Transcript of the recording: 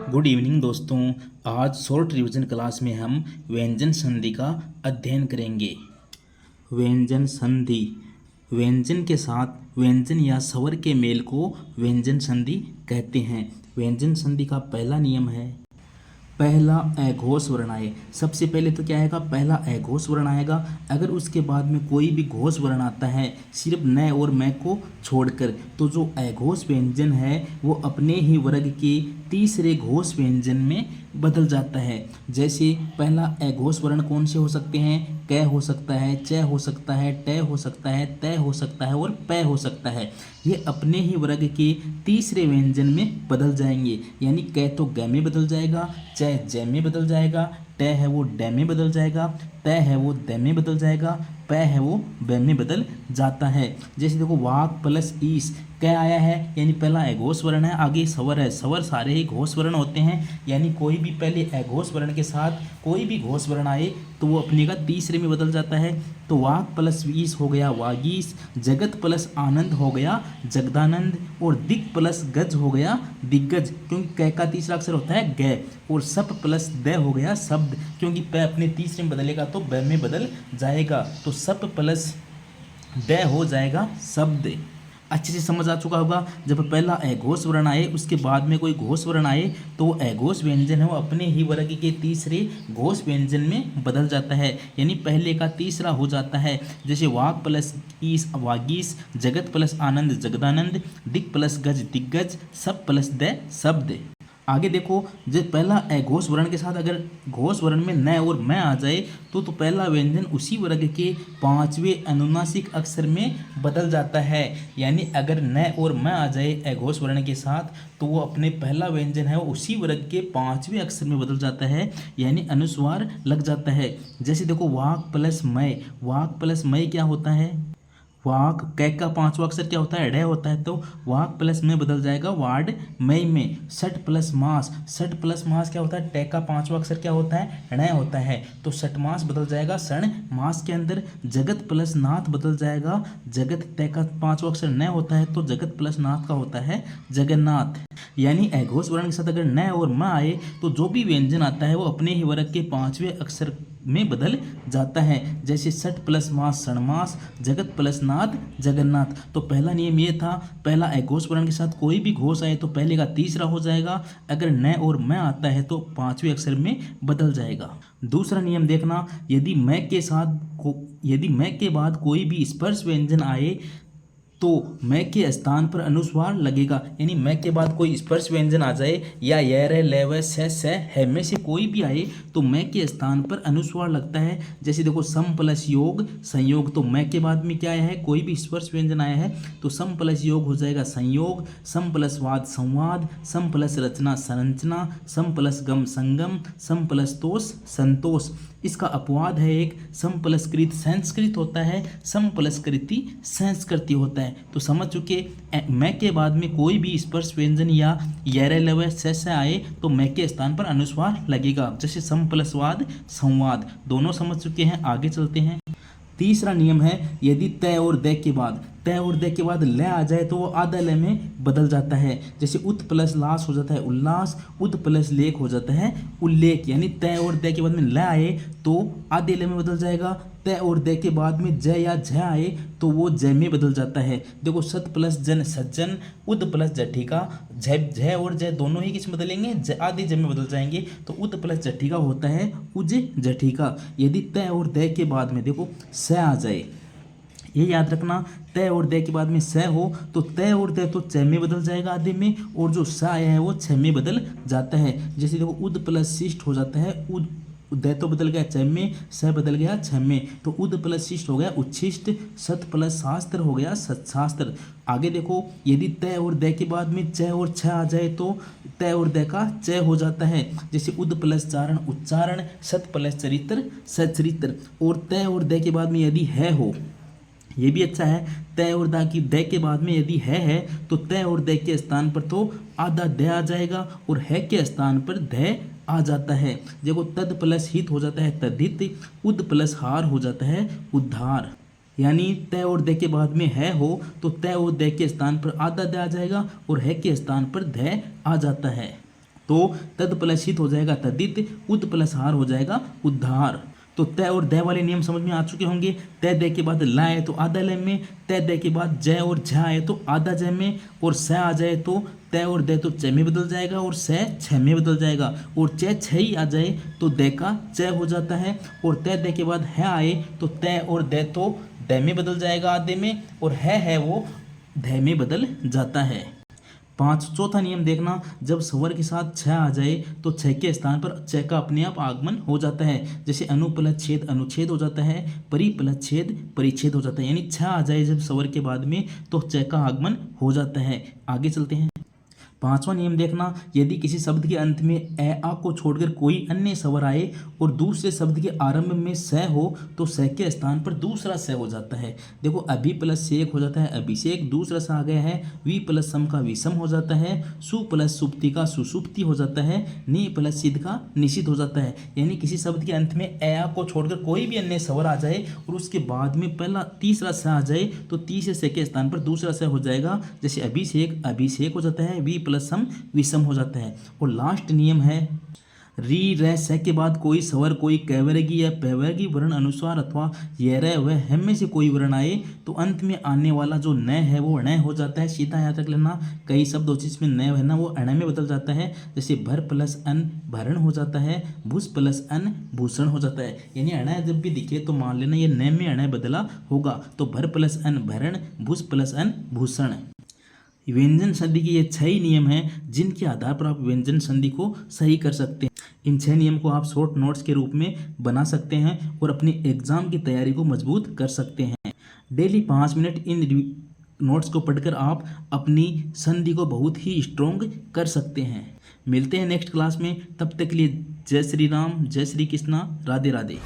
Good evening दोस्तों। आज short revision class में हम व्यंजन संधि का अध्ययन करेंगे। व्यंजन संधि, व्यंजन के साथ व्यंजन या स्वर के मेल को व्यंजन संधि कहते हैं। व्यंजन संधि का पहला नियम है पहला अघोष वर्ण आए। सबसे पहले तो क्या आएगा, पहला अघोष वर्ण आएगा। अगर उसके बाद में कोई भी घोष वर्ण आता है सिर्फ न और मैं को छोड़कर, तो जो अघोष व्यंजन है वो अपने ही वर्ग के तीसरे घोष व्यंजन में बदल जाता है। जैसे पहला अघोष वर्ण कौन से हो सकते हैं, क हो सकता है, च हो सकता है, ट हो सकता है, त हो सकता है और प हो सकता है। ये अपने ही वर्ग के तीसरे व्यंजन में बदल जाएंगे। यानी क तो ग में बदल जाएगा, च ज में बदल जाएगा, ट है वो ड में बदल जाएगा, त है वो द में बदल जाएगा, प है वो ब में बदल जाता है। जैसे देखो वाक प्लस ईस, क आया है यानी पहला अघोष वर्ण है, आगे स्वर है। स्वर सारे ही घोष वर्ण होते हैं, यानी कोई भी पहले अघोष वर्ण के साथ कोई भी घोष वर्ण आए तो वो अपने का तीसरे में बदल जाता है। तो वाक प्लस वीस हो गया वागीस, जगत प्लस आनंद हो गया जगदानंद, और दिक प्लस गज हो गया दिग्गज, क्योंकि क का तीसरा अक्षर होता है ग, और सप प्लस द हो गया शब्द, क्योंकि प अपने तीसरे में बदलेगा तो ब में बदल जाएगा, तो सप प्लस द हो जाएगा शब्द। अच्छे से समझ आ चुका होगा। जब पहला अघोष वर्ण आए उसके बाद में कोई घोष वर्ण आए तो अघोष व्यंजन है वो अपने ही वर्ग के तीसरे घोष व्यंजन में बदल जाता है, यानी पहले का तीसरा हो जाता है। जैसे वाक प्लस ईस वागीस, जगत प्लस आनंद जगदानंद, दिक प्लस गज दिग्गज, सब प्लस द शब्द। आगे देखो, जब पहला अघोष वर्ण के साथ अगर घोष वर्ण में न और मैं आ जाए तो पहला व्यंजन उसी वर्ग के पांचवें अनुनासिक अक्षर में बदल जाता है। यानी अगर न और मैं आ जाए अघोष वर्ण के साथ तो वो अपने पहला व्यंजन है वो उसी वर्ग के पांचवें अक्षर में बदल जाता है, यानी अनुस्वार लग जाता है। जैसे देखो वाक प्लस मय, वाक प्लस मय क्या होता है, वाक कै का पांचवा अक्षर क्या होता है, ड होता है, तो वाक प्लस में बदल जाएगा वार्ड मई में। सठ प्लस मास, सठ प्लस मास क्या होता है, ट का पांचवा अक्षर क्या होता है, ण होता है, तो सठ मास बदल जाएगा सण मास के अंदर। जगत प्लस नाथ बदल जाएगा, जगत त का पांचवा अक्षर न होता है तो जगत प्लस नाथ का होता है जगन्नाथ। यानी अघोष वर्ण के साथ अगर न और म आए तो जो भी व्यंजन आता है वो अपने ही वर्ग के पांचवें अक्षर में बदल जाता है। जैसे सठ प्लस मास सणमास, जगत प्लस नाथ जगन्नाथ। तो पहला नियम ये था, पहला अघोष वर्ण के साथ कोई भी घोष आए तो पहले का तीसरा हो जाएगा, अगर न और मैं आता है तो पांचवें अक्षर में बदल जाएगा। दूसरा नियम देखना, यदि मैं के बाद कोई भी स्पर्श व्यंजन आए तो मैं के स्थान पर अनुस्वार लगेगा। यानी मैं के बाद कोई स्पर्श व्यंजन आ जाए या य रे ले व स है में से कोई भी आए तो मैं के स्थान पर अनुस्वार लगता है। जैसे देखो सम प्लस योग संयोग, तो मैं के बाद में क्या आया है, कोई भी स्पर्श व्यंजन आया है तो सम प्लस योग हो जाएगा संयोग, सम प्लस वाद संवाद, सम प्लस रचना संरचना, सम प्लस गम संगम, सम प्लस तोष संतोष। इसका अपवाद है एक, सम प्लस कृत संस्कृत होता है, सम प्लस कृति संस्कृति होता है। तो समझ चुके, मैं के बाद में कोई भी स्पर्श व्यंजन या य लव से आए तो मैं के स्थान पर अनुस्वार लगेगा। जैसे सम प्लस वाद संवाद, दोनों समझ चुके हैं। आगे चलते हैं। तीसरा नियम है, यदि तय और द के बाद ल आ जाए तो वो आधा ल में बदल जाता है। जैसे उत प्लस लास हो जाता है उल्लास, उद प्लस लेख हो जाता है उल्लेख। यानी तय और द के बाद में ल आए तो आधे ल में बदल जाएगा, तय और द के बाद में ज या झ आए तो वो ज में बदल जाता है। देखो सत प्लस जन सज्जन, उद प्लस जठिका, झ और ज दोनों ही किस में बदलेंगे, आधे ज में बदल जाएंगे, तो उद प्लस जठिका होता है उज जठिका। यदि तय और द के बाद में देखो स आ जाए, ये याद रखना, तय और द के बाद में स हो तो तय और द तो च में बदल जाएगा आधे में, और जो स आया है वो छ में बदल जाता है। जैसे देखो उद प्लस शिष्ट हो जाता है, उद द तो बदल गया च में, स बदल गया छ में, तो उद प्लस शिष्ट हो गया उच्छिष्ट, सत प्लस शास्त्र हो गया सत्शास्त्र। आगे देखो, यदि तय और द के बाद में च और छ आ जाए तो तय और द का च हो जाता है। जैसे उद प्लस चारण उच्चारण, सत प्लस चरित्र सचरित्र। और तय और द के बाद में यदि है हो, ये भी अच्छा है, तय और द के बाद में यदि है तो तय और द के स्थान पर तो आधा द आ जाएगा और है के स्थान पर ध आ जाता है। देखो तद प्लस हित हो जाता है तद्धित, उद प्लस हार हो जाता है उद्धार। यानी तय और दे के बाद में है हो तो तय और दे के स्थान पर आधा दे आ जाएगा और है के स्थान पर धय आ जाता है। तो तद प्लस हित हो जाएगा तदित, उद प्लस हार हो जाएगा उद्धार। तो तय और दय वाले नियम समझ में आ चुके होंगे। तय दे के बाद ला है तो आधा ले में, तय दे के बाद जय और झा है तो आधा जय में, और स आ जाए तो तय और दय तो च में बदल जाएगा और स छ में बदल जाएगा, और च छ ही आ जाए तो दय का च हो जाता है। और तय दे के बाद है आए तो तय और दय तो दय में बदल जाएगा आधे में, और है वो धय में बदल जाता है। चौथा नियम देखना, जब स्वर के साथ छ आ जाए तो छ के स्थान पर च का अपने आप आगमन हो जाता है। जैसे अनु प्लस छेद अनुच्छेद हो जाता है, परि प्लस छेद परिच्छेद हो जाता है। यानी छ आ जाए जब स्वर के बाद में तो च का आगमन हो जाता है। आगे चलते हैं। पांचवा नियम देखना, यदि किसी शब्द के अंत में ए आ को छोड़कर कोई अन्य स्वर आए और दूसरे शब्द के आरंभ में स हो तो स के स्थान पर दूसरा स हो जाता है। देखो अभि प्लस से एक हो जाता है अभिषेक, दूसरा सा आ गया है वि प्लस सम का विषम हो जाता है, सु प्लस सुप्ति का सुसुप्ति हो जाता है, नि प्लस सिद्ध का निषिद्ध हो जाता है। यानी किसी शब्द के अंत में ए आ को छोड़कर कोई भी अन्य स्वर आ जाए और उसके बाद में पहला तीसरा स आ जाए तो तीसरे स के स्थान पर दूसरा स हो जाएगा। जैसे अभिषेक अभिषेक हो जाता है, वी प्लस सम विषम हो जाता है। और लास्ट नियम है री र स के बाद कोई स्वर कोई कैवर्गी या पैवर्गी वर्ण अनुसार अथवा ये र व हम में से कोई वर्ण आए तो अंत में आने वाला जो न है वो ण हो जाता है। सीधा यहाँ तक लेना। कई शब्द हो जिसमें न है ना वो अण में बदल जाता है। जैसे भर प्लस अन भरण हो जाता है, भूष प्लस अन भूषण हो जाता है। यानी अण जब भी दिखे तो मान लेना ये न में अण बदला होगा। तो भर प्लस अन भरण, भूष प्लस अन भूषण। व्यंजन संधि के ये 6 ही नियम हैं जिनके आधार पर आप व्यंजन संधि को सही कर सकते हैं। इन 6 नियम को आप शॉर्ट नोट्स के रूप में बना सकते हैं और अपने एग्जाम की तैयारी को मजबूत कर सकते हैं। डेली 5 मिनट इन नोट्स को पढ़कर आप अपनी संधि को बहुत ही स्ट्रॉन्ग कर सकते हैं। मिलते हैं नेक्स्ट क्लास में, तब तक के लिए जय श्री राम, जय श्री कृष्णा, राधे राधे।